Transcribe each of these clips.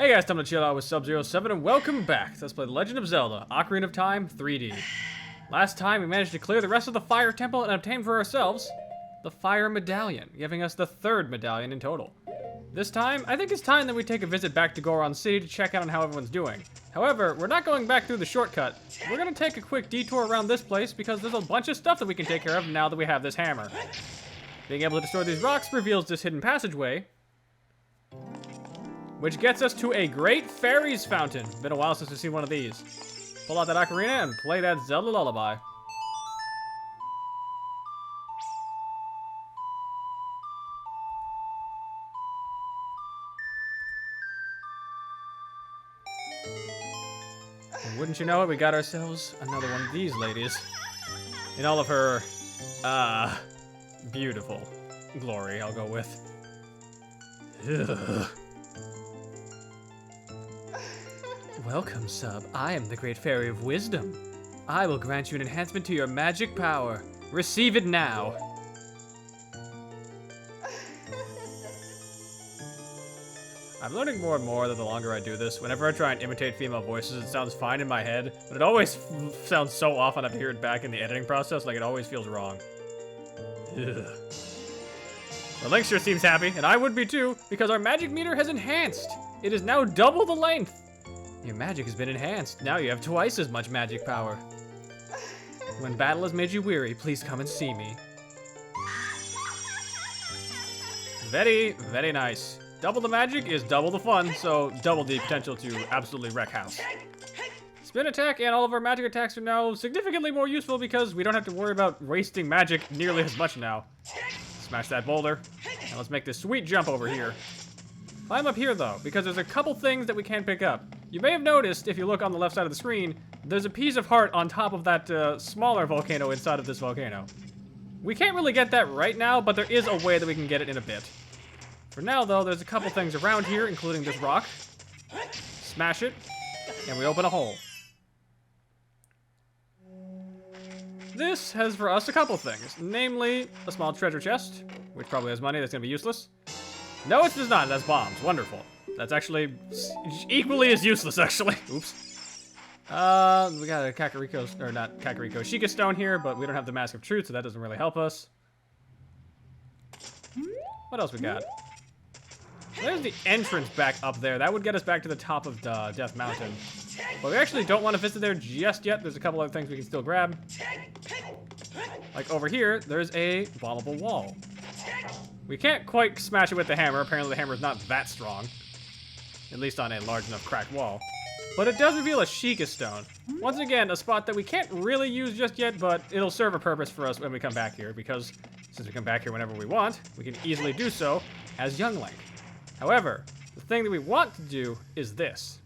Hey guys, time to chill out with Sub-07 and welcome back to Let's Play The Legend of Zelda, Ocarina of Time 3D. Last time we managed to clear the rest of the Fire Temple and obtain for ourselves the Fire Medallion, giving us the third medallion in total. This time, I think it's time that we take a visit back to Goron City to check out on how everyone's doing. However, we're not going back through the shortcut. We're gonna take a quick detour around this place because there's a bunch of stuff that we can take care of now that we have this hammer. Being able to destroy these rocks reveals this hidden passageway, which gets us to a great fairies fountain. Been a while since we've seen one of these. Pull out that ocarina and play that Zelda lullaby. And wouldn't you know it, we got ourselves another one of these ladies. In all of her, beautiful glory, I'll go with. Ugh. Welcome, Sub. I am the Great Fairy of Wisdom. I will grant you an enhancement to your magic power. Receive it now. I'm learning more and more that the longer I do this, whenever I try and imitate female voices, it sounds fine in my head, but it always sounds so off and I have to hear it back in the editing process, like it always feels wrong. Ugh. Well, Link sure seems happy, and I would be too, because our magic meter has enhanced. It is now double the length. Your magic has been enhanced. Now you have twice as much magic power. When battle has made you weary, please come and see me. Very, very nice. Double the magic is double the fun, so double the potential to absolutely wreck house. Spin attack and all of our magic attacks are now significantly more useful because we don't have to worry about wasting magic nearly as much now. Smash that boulder, and let's make this sweet jump over here. Climb up here though, because there's a couple things that we can pick up. You may have noticed, if you look on the left side of the screen, there's a piece of heart on top of that smaller volcano inside of this volcano. We can't really get that right now, but there is a way that we can get it in a bit. For now though, there's a couple things around here, including this rock. Smash it, and we open a hole. This has for us a couple things, namely a small treasure chest, which probably has money that's gonna be useless. No, it does not. That's bombs. Wonderful. That's actually equally as useless, actually. Oops. We got a Kakariko, or not Kakariko, Sheikah Stone here, but we don't have the Mask of Truth, so that doesn't really help us. What else we got? There's the entrance back up there. That would get us back to the top of Death Mountain. But we actually don't want to visit there just yet. There's a couple other things we can still grab. Like over here, there's a bombable wall. We can't quite smash it with the hammer. Apparently the hammer is not that strong. At least on a large enough cracked wall. But it does reveal a Sheikah Stone. Once again, a spot that we can't really use just yet, but it'll serve a purpose for us when we come back here, because since we come back here whenever we want, we can easily do so as young Link. However, the thing that we want to do is this.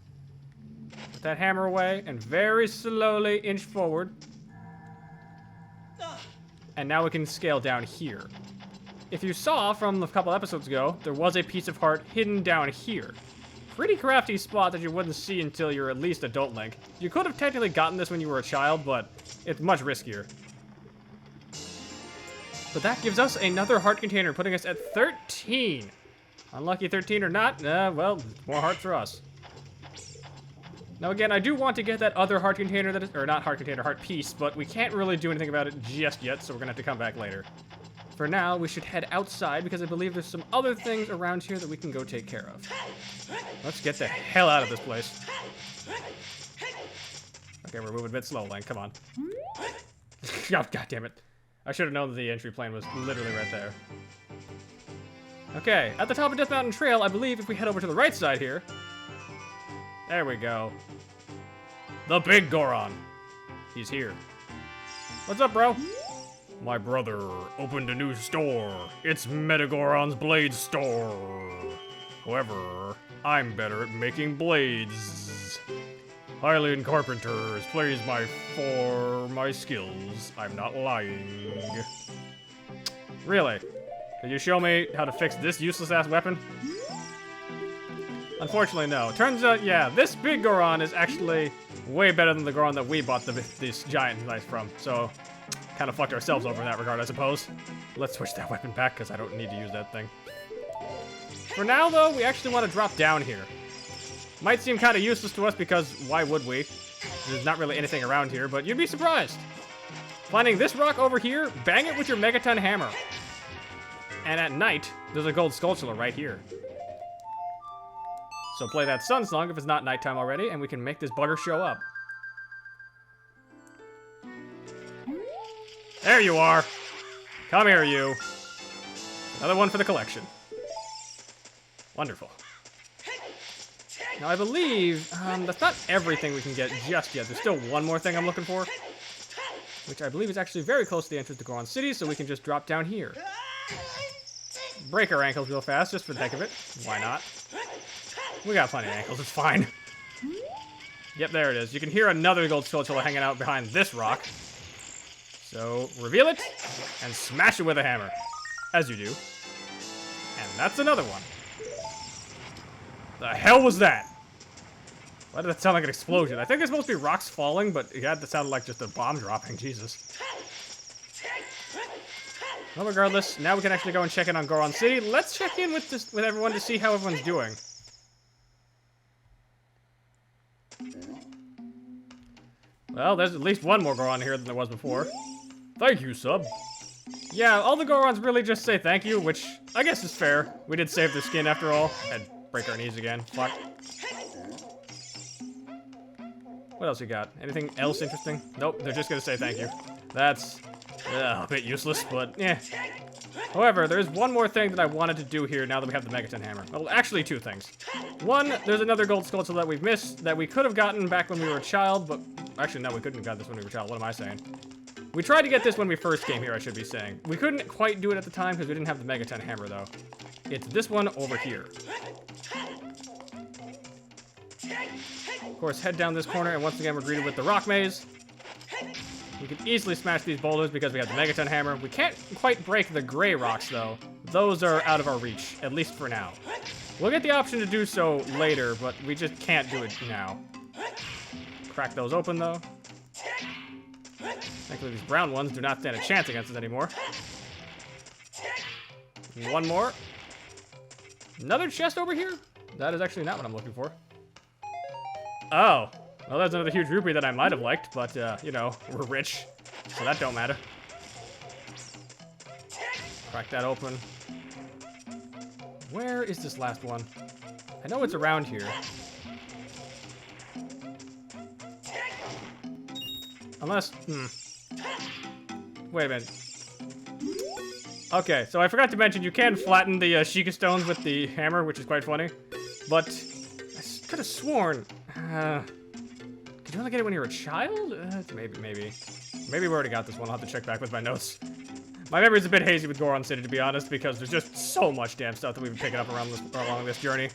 Put that hammer away and very slowly inch forward. And now we can scale down here. If you saw from a couple episodes ago, there was a piece of heart hidden down here. Pretty crafty spot that you wouldn't see until you're at least adult Link. You could have technically gotten this when you were a child, but it's much riskier. But that gives us another heart container, putting us at 13. Unlucky 13 or not, well, more heart for us. Now again, I do want to get that other heart container that is, or not heart container, heart piece, but we can't really do anything about it just yet, so we're gonna have to come back later. For now, we should head outside because I believe there's some other things around here that we can go take care of. Let's get the hell out of this place. Okay, we're moving a bit slow, Link. Come on. Oh, God damn it. I should have known that the entry plane was literally right there. Okay, at the top of Death Mountain Trail, I believe if we head over to the right side here. There we go. The big Goron. He's here. What's up, bro? My brother opened a new store. It's Metagoron's Blade Store. However, I'm better at making blades. Hylian Carpenter is praised for my skills. I'm not lying. Really? Can you show me how to fix this useless-ass weapon? Unfortunately, no. Turns out, yeah, this big Goron is actually way better than the Goron that we bought this giant knife from, so kind of fucked ourselves over in that regard, I suppose. Let's switch that weapon back, because I don't need to use that thing. For now, though, we actually want to drop down here. Might seem kind of useless to us because why would we? There's not really anything around here, but you'd be surprised. Finding this rock over here, bang it with your Megaton hammer. And at night, there's a gold skulltula right here. So play that sun song if it's not nighttime already, and we can make this bugger show up. There you are. Come here, you. Another one for the collection. Wonderful. Now, I believe that's not everything we can get just yet. There's still one more thing I'm looking for, which I believe is actually very close to the entrance to Goron City, so we can just drop down here. Break our ankles real fast, just for the heck of it. Why not? We got plenty of ankles, it's fine. Yep, there it is. You can hear another gold skulltula hanging out behind this rock. So, reveal it, and smash it with a hammer. As you do. And that's another one. The hell was that? Why did that sound like an explosion? I think it's supposed to be rocks falling, but yeah, that sounded like just a bomb dropping. Jesus. Well, regardless, now we can actually go and check in on Goron City. Let's check in with everyone to see how everyone's doing. Well, there's at least one more Goron here than there was before. Thank you, sub. Yeah, all the Gorons really just say thank you, which I guess is fair. We did save their skin after all. And break our knees again. Fuck. What else you got? Anything else interesting? Nope, they're just gonna say thank you. That's a bit useless, but yeah. However, there's one more thing that I wanted to do here now that we have the Megaton hammer. Well, actually two things. One, there's another gold skulltula that we've missed that we could have gotten back when we were a child, but actually no, we couldn't have got this when we were a child. What am I saying? We tried to get this when we first came here, I should be saying. We couldn't quite do it at the time because we didn't have the Megaton hammer, though. It's this one over here. Of course, head down this corner, and once again, we're greeted with the rock maze. We can easily smash these boulders because we have the Megaton hammer. We can't quite break the gray rocks, though. Those are out of our reach, at least for now. We'll get the option to do so later, but we just can't do it now. Crack those open, though. Thankfully, these brown ones do not stand a chance against us anymore. One more. Another chest over here? That is actually not what I'm looking for. Oh. Well, there's another huge rupee that I might have liked, but, you know, we're rich, so that don't matter. Crack that open. Where is this last one? I know it's around here. Unless, wait a minute. Okay, so I forgot to mention you can flatten the Sheikah stones with the hammer, which is quite funny. But I could have sworn. Did you only get it when you were a child? Maybe. Maybe we already got this one. I'll have to check back with my notes. My memory's a bit hazy with Goron City, to be honest, because there's just so much damn stuff that we've been picking up along this journey.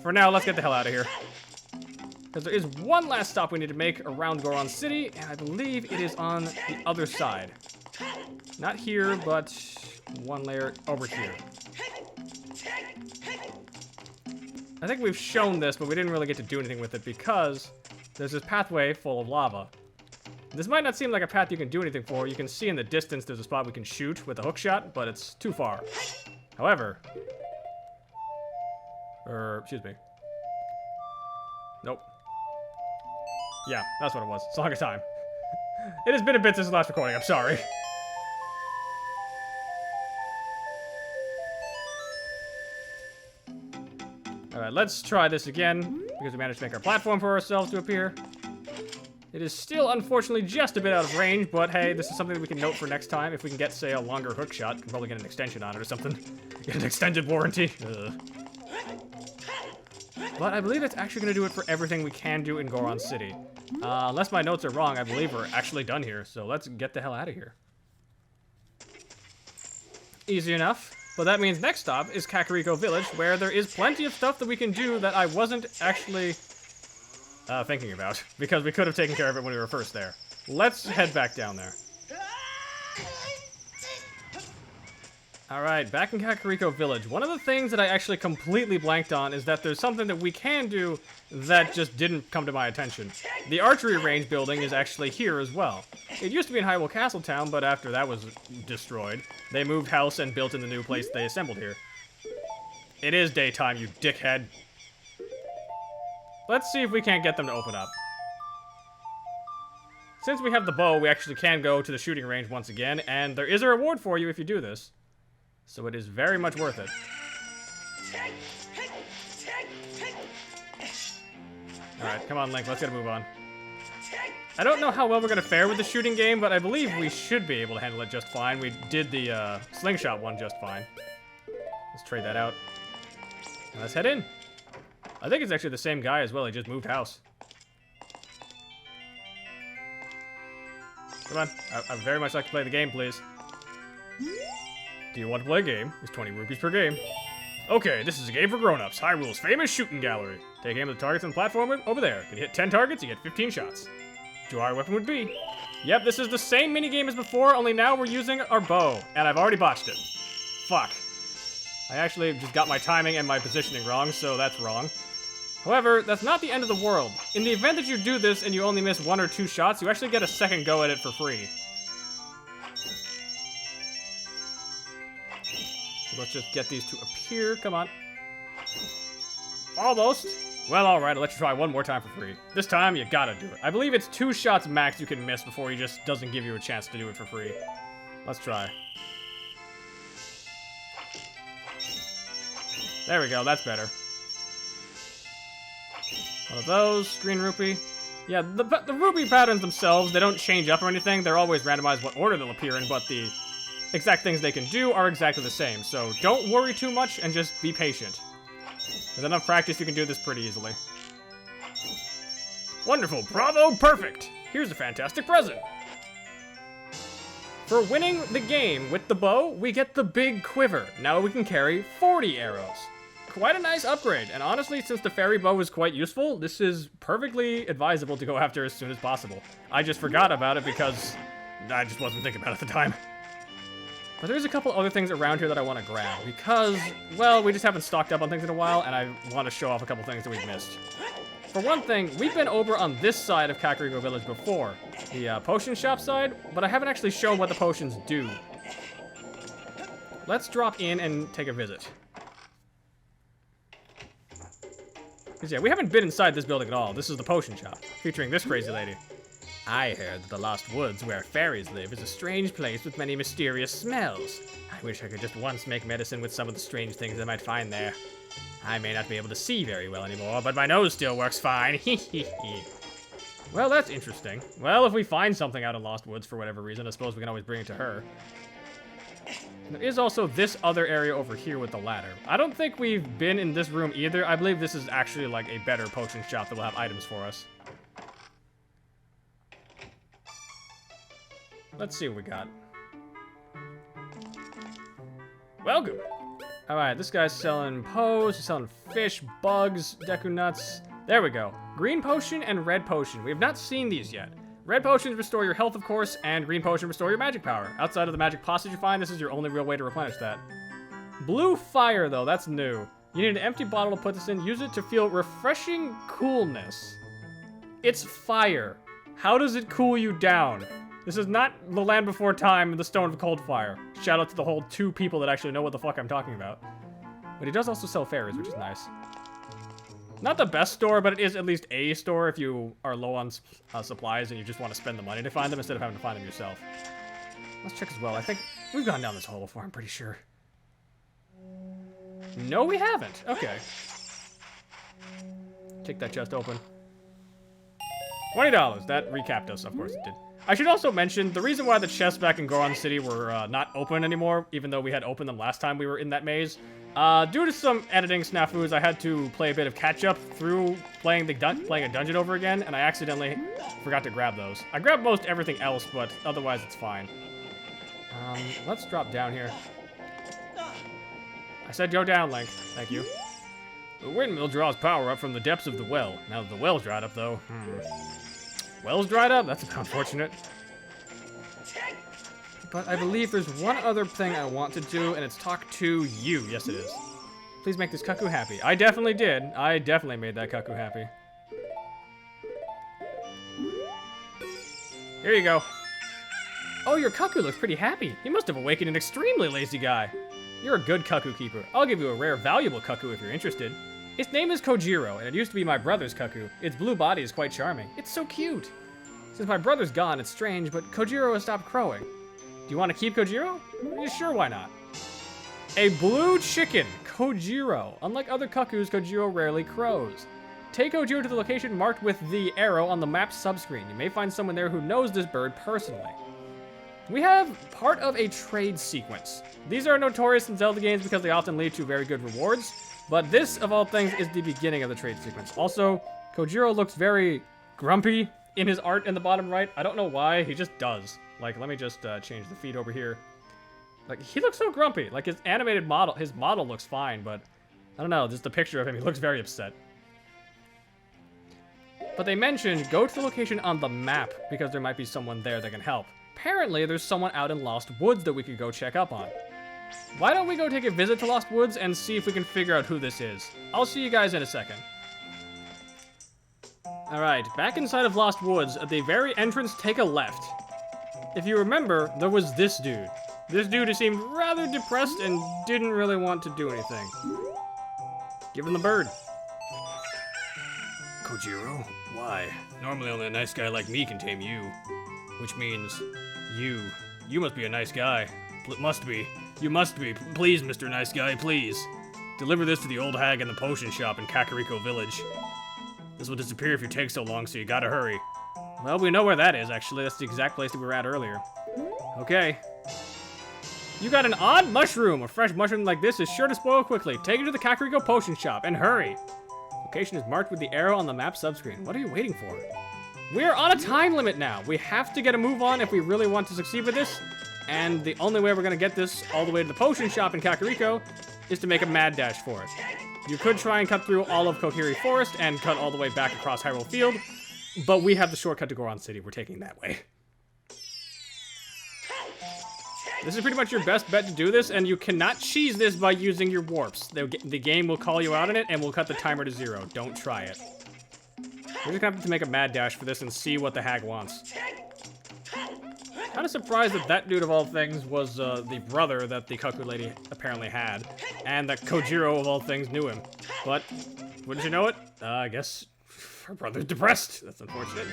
For now, let's get the hell out of here. Because there is one last stop we need to make around Goron City, and I believe it is on the other side. Not here, but one layer over here. I think we've shown this, but we didn't really get to do anything with it because there's this pathway full of lava. This might not seem like a path you can do anything for. You can see in the distance there's a spot we can shoot with a hook shot, but it's too far. However, excuse me. Nope. Yeah, that's what it was. It's a long time. It has been a bit since the last recording, I'm sorry. Alright, let's try this again, because we managed to make our platform for ourselves to appear. It is still, unfortunately, just a bit out of range, but hey, this is something that we can note for next time. If we can get, say, a longer hook shot, we can probably get an extension on it or something. Get an extended warranty. Ugh. But I believe it's actually going to do it for everything we can do in Goron City. Unless my notes are wrong, I believe we're actually done here, so let's get the hell out of here. Easy enough. But that means next stop is Kakariko Village, where there is plenty of stuff that we can do that I wasn't actually thinking about, because we could have taken care of it when we were first there. Let's head back down there. Alright, back in Kakariko Village. One of the things that I actually completely blanked on is that there's something that we can do that just didn't come to my attention. The archery range building is actually here as well. It used to be in Hyrule Castletown, but after that was destroyed, they moved house and built in the new place they assembled here. It is daytime, you dickhead. Let's see if we can't get them to open up. Since we have the bow, we actually can go to the shooting range once again, and there is a reward for you if you do this. So it is very much worth it. Alright, come on, Link, let's get a move on. I don't know how well we're going to fare with the shooting game, but I believe we should be able to handle it just fine. We did the slingshot one just fine. Let's trade that out. And let's head in. I think it's actually the same guy as well, he just moved house. Come on, I very much like to play the game, please. Do you want to play a game? It's 20 rupees per game. Okay, this is a game for grown-ups. Hyrule's famous shooting gallery. Take aim at the targets on the platform over there. Can you hit 10 targets, you get 15 shots. What our weapon would be. Yep, this is the same minigame as before, only now we're using our bow. And I've already botched it. Fuck. I actually just got my timing and my positioning wrong, so that's wrong. However, that's not the end of the world. In the event that you do this and you only miss 1 or 2 shots, you actually get a second go at it for free. So let's just get these to appear. Come on. Almost. Well, alright, I'll let you try one more time for free. This time, you gotta do it. I believe it's 2 shots max you can miss before he just doesn't give you a chance to do it for free. Let's try. There we go, that's better. One of those, green rupee. Yeah, the rupee patterns themselves, they don't change up or anything. They're always randomized what order they'll appear in, but the exact things they can do are exactly the same. So don't worry too much and just be patient. With enough practice, you can do this pretty easily. Wonderful, bravo, perfect! Here's a fantastic present. For winning the game with the bow, we get the big quiver. Now we can carry 40 arrows. Quite a nice upgrade, and honestly, since the fairy bow is quite useful, this is perfectly advisable to go after as soon as possible. I just forgot about it because I just wasn't thinking about it at the time. But there's a couple other things around here that I want to grab because, well, we just haven't stocked up on things in a while, and I want to show off a couple things that we've missed. For one thing, we've been over on this side of Kakariko Village before, the potion shop side, but I haven't actually shown what the potions do. Let's drop in and take a visit. Because yeah, we haven't been inside this building at all. This is the potion shop, featuring this crazy lady. I heard that the Lost Woods, where fairies live, is a strange place with many mysterious smells. I wish I could just once make medicine with some of the strange things I might find there. I may not be able to see very well anymore, but my nose still works fine. Well, that's interesting. Well, if we find something out in Lost Woods for whatever reason, I suppose we can always bring it to her. There is also this other area over here with the ladder. I don't think we've been in this room either. I believe this is actually like a better potion shop that will have items for us. Let's see what we got. Welcome. All right, this guy's selling poes, he's selling fish, bugs, Deku nuts. There we go. Green potion and red potion. We have not seen these yet. Red potions restore your health, of course, and green potion restore your magic power. Outside of the magic postage you find, this is your only real way to replenish that. Blue fire, though, that's new. You need an empty bottle to put this in. Use it to feel refreshing coolness. It's fire. How does it cool you down? This is not the Land Before Time and the Stone of Cold Fire. Shout out to the whole 2 people that actually know what the fuck I'm talking about. But he does also sell fairies, which is nice. Not the best store, but it is at least a store if you are low on supplies and you just want to spend the money to find them instead of having to find them yourself. Let's check as well. I think we've gone down this hole before, I'm pretty sure. No, we haven't. Okay. Take that chest open. $20. That recapped us. Of course it did. I should also mention, the reason why the chests back in Goron City were not open anymore, even though we had opened them last time we were in that maze, due to some editing snafus, I had to play a bit of catch-up through playing a dungeon over again, and I accidentally forgot to grab those. I grabbed most everything else, but otherwise it's fine. Let's drop down here. I said go down, Link. Thank you. The windmill draws power up from the depths of the well. Now that the well's dried up, though, Well's dried up? That's unfortunate. But I believe there's one other thing I want to do, and it's talk to you. Yes, it is. Please make this Cuckoo happy. I definitely did. I definitely made that Cuckoo happy. Here you go. Oh, your Cuckoo looks pretty happy. He must have awakened an extremely lazy guy. You're a good Cuckoo keeper. I'll give you a rare, valuable Cuckoo if you're interested. Its name is Kojiro, and it used to be my brother's cuckoo. Its blue body is quite charming. It's so cute. Since my brother's gone, it's strange, but Kojiro has stopped crowing. Do you want to keep Kojiro? Yeah, sure, why not? A blue chicken, Kojiro. Unlike other cuckoos, Kojiro rarely crows. Take Kojiro to the location marked with the arrow on the map's subscreen. You may find someone there who knows this bird personally. We have part of a trade sequence. These are notorious in Zelda games because they often lead to very good rewards, but this, of all things, is the beginning of the trade sequence. Also, Kojiro looks very grumpy in his art in the bottom right. I don't know why, he just does. Like, let me just change the feed over here. Like, he looks so grumpy. Like, his animated model, his model looks fine, but I don't know, just the picture of him, he looks very upset. But they mentioned, go to the location on the map, because there might be someone there that can help. Apparently, there's someone out in Lost Woods that we could go check up on. Why don't we go take a visit to Lost Woods and see if we can figure out who this is? I'll see you guys in a second. Alright, back inside of Lost Woods, at the very entrance, take a left. If you remember, there was this dude. This dude who seemed rather depressed and didn't really want to do anything. Give him the bird. Kojiro? Why? Normally only a nice guy like me can tame you. Which means, you must be a nice guy. Must be. You must be. Please, Mr. Nice Guy, please. Deliver this to the old hag in the potion shop in Kakariko Village. This will disappear if you take so long, so you gotta hurry. Well, we know where that is, actually. That's the exact place that we were at earlier. Okay. You got an odd mushroom. A fresh mushroom like this is sure to spoil quickly. Take it to the Kakariko potion shop, and hurry. Location is marked with the arrow on the map subscreen. What are you waiting for? We're on a time limit now. We have to get a move on if we really want to succeed with this. And the only way we're gonna get this all the way to the potion shop in Kakariko is to make a mad dash for it. You could try and cut through all of Kokiri Forest and cut all the way back across Hyrule Field, but we have the shortcut to Goron City. We're taking that way. This is pretty much your best bet to do this, and you cannot cheese this by using your warps. The game will call you out on it, and will cut the timer to 0. Don't try it. We're just gonna have to make a mad dash for this and see what the hag wants. Kind of surprised that that dude of all things was the brother that the cuckoo lady apparently had, and that Kojiro of all things knew him. But, wouldn't you know it? I guess her brother's depressed. That's unfortunate.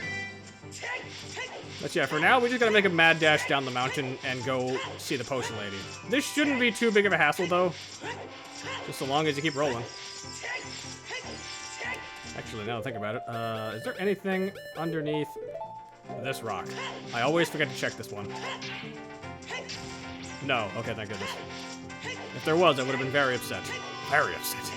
But yeah, for now, we just gotta make a mad dash down the mountain and go see the potion lady. This shouldn't be too big of a hassle, though. Just so long as you keep rolling. Actually, now that I think about it, is there anything underneath this rock? I always forget to check this one. No. Okay, thank goodness. If there was, I would have been very upset. Very upset.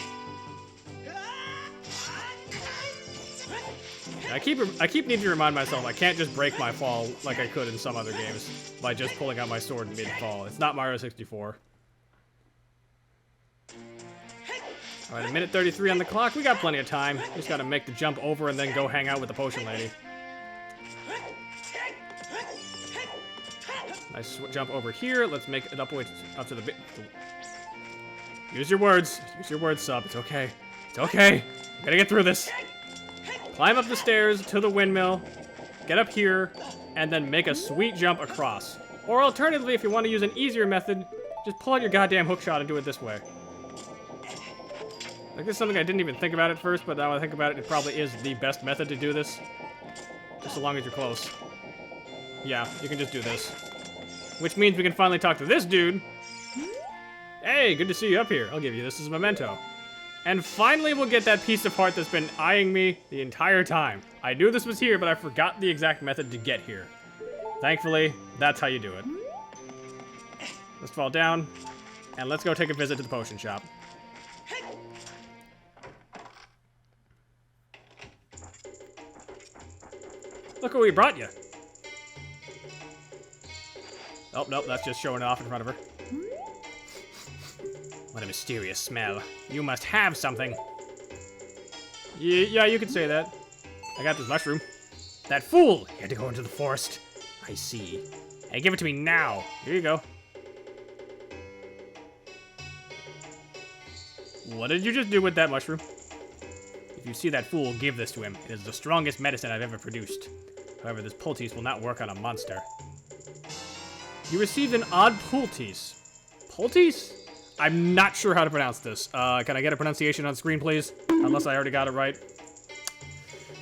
I keep needing to remind myself I can't just break my fall like I could in some other games by just pulling out my sword in mid-fall. It's not Mario 64. Alright, 1:33 on the clock. We got plenty of time. Just gotta make the jump over and then go hang out with the potion lady. Nice jump over here. Let's make it up to the bit. Use your words. Use your words, sub. It's okay. It's okay. We gotta get through this. Climb up the stairs to the windmill. Get up here. And then make a sweet jump across. Or alternatively, if you want to use an easier method, just pull out your goddamn hookshot and do it this way. Like, this is something I didn't even think about at first, but now I think about it, it probably is the best method to do this. Just so long as you're close. Yeah, you can just do this. Which means we can finally talk to this dude. Hey, good to see you up here. I'll give you this as a memento. And finally we'll get that piece of heart that's been eyeing me the entire time. I knew this was here, but I forgot the exact method to get here. Thankfully, that's how you do it. Let's fall down, and let's go take a visit to the potion shop. Look what we brought you. Oh, nope, that's just showing off in front of her. What a mysterious smell. You must have something. Yeah, you could say that. I got this mushroom. That fool! He had to go into the forest. I see. Hey, give it to me now. Here you go. What did you just do with that mushroom? If you see that fool, give this to him. It is the strongest medicine I've ever produced. However, this poultice will not work on a monster. You received an odd poultice. Poultice? I'm not sure how to pronounce this. Can I get a pronunciation on screen, please? Unless I already got it right.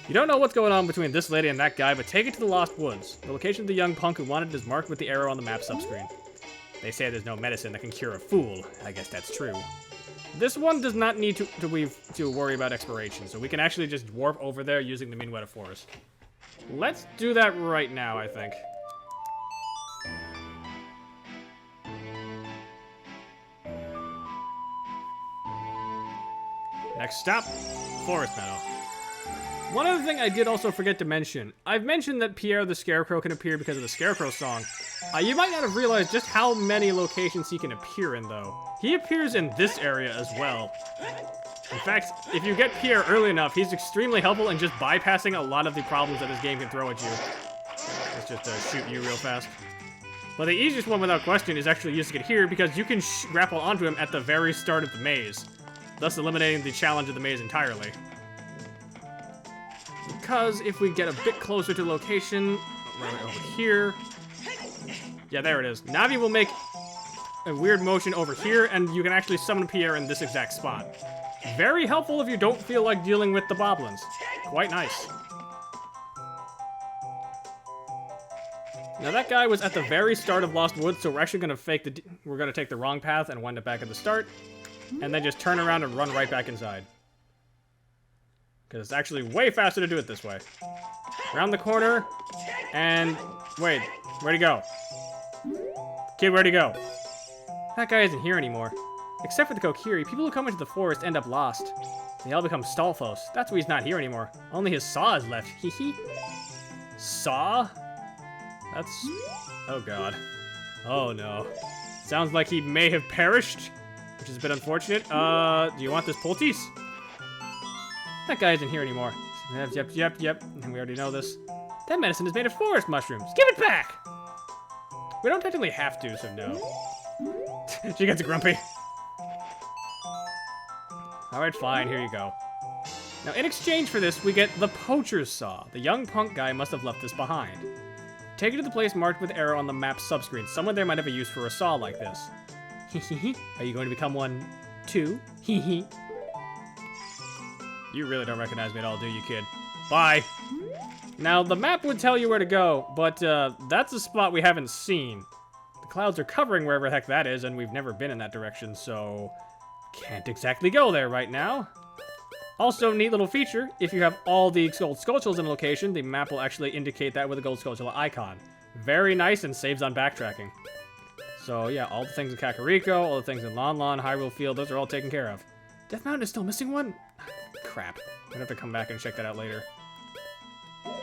You don't know what's going on between this lady and that guy, but take it to the Lost Woods. The location of the young punk who wanted it is marked with the arrow on the map subscreen. They say there's no medicine that can cure a fool. I guess that's true. This one does not need to worry about expiration, so we can actually just warp over there using the Minuetta Forest. Let's do that right now, I think. Next stop, Forest Meadow. One other thing I did also forget to mention. I've mentioned that Pierre the Scarecrow can appear because of the Scarecrow song. You might not have realized just how many locations he can appear in, though. He appears in this area as well. In fact, if you get Pierre early enough, he's extremely helpful in just bypassing a lot of the problems that this game can throw at you. Let's just shoot you real fast. But the easiest one without question is actually using it here because you can grapple onto him at the very start of the maze, thus eliminating the challenge of the maze entirely. Because if we get a bit closer to the location, right over here. Yeah, there it is. Navi will make a weird motion over here, and you can actually summon Pierre in this exact spot. Very helpful if you don't feel like dealing with the boblins. Quite nice. Now that guy was at the very start of Lost Woods, so we're actually gonna we're gonna take the wrong path and wind up back at the start, and then just turn around and run right back inside. Because it's actually way faster to do it this way. Around the corner, and wait, where'd he go? Kid, where'd he go? That guy isn't here anymore. Except for the Kokiri, people who come into the forest end up lost. They all become Stalfos. That's why he's not here anymore. Only his saw is left. Hee hee. Saw? That's... oh god. Oh no. Sounds like he may have perished, which is a bit unfortunate. Do you want this poultice? That guy isn't here anymore. Yep. We already know this. That medicine is made of forest mushrooms. Give it back! We don't technically have to, so no. She gets grumpy. Alright, fine, here you go. Now, in exchange for this, we get the Poacher's Saw. The young punk guy must have left this behind. Take it to the place marked with arrow on the map subscreen. Someone there might have a use for a saw like this. Are you going to become one, too? You really don't recognize me at all, do you, kid? Bye! Now, the map would tell you where to go, but that's a spot we haven't seen. The clouds are covering wherever the heck that is, and we've never been in that direction, so... can't exactly go there right now. Also, neat little feature, if you have all the gold Skulltulas in a location, the map will actually indicate that with a gold Skulltula icon. Very nice and saves on backtracking. So yeah, all the things in Kakariko, all the things in Lon Lon, Hyrule Field, those are all taken care of. Death Mountain is still missing one? Crap. I'm gonna have to come back and check that out later.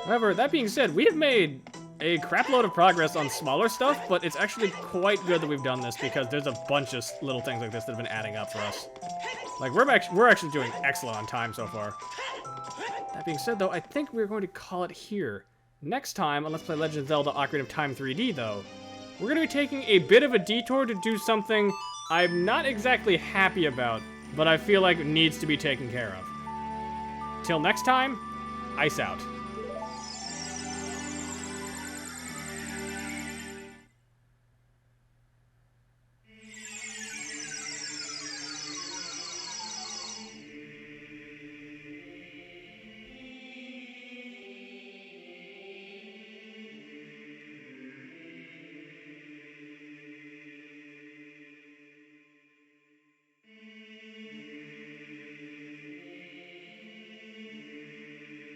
However, that being said, we have made a crap load of progress on smaller stuff, but it's actually quite good that we've done this because there's a bunch of little things like this that have been adding up for us. Like, we're actually doing excellent on time so far. That being said, though, I think we're going to call it here. Next time on Let's Play Legend of Zelda Ocarina of Time 3D, though, we're going to be taking a bit of a detour to do something I'm not exactly happy about, but I feel like needs to be taken care of. Till next time, ice out.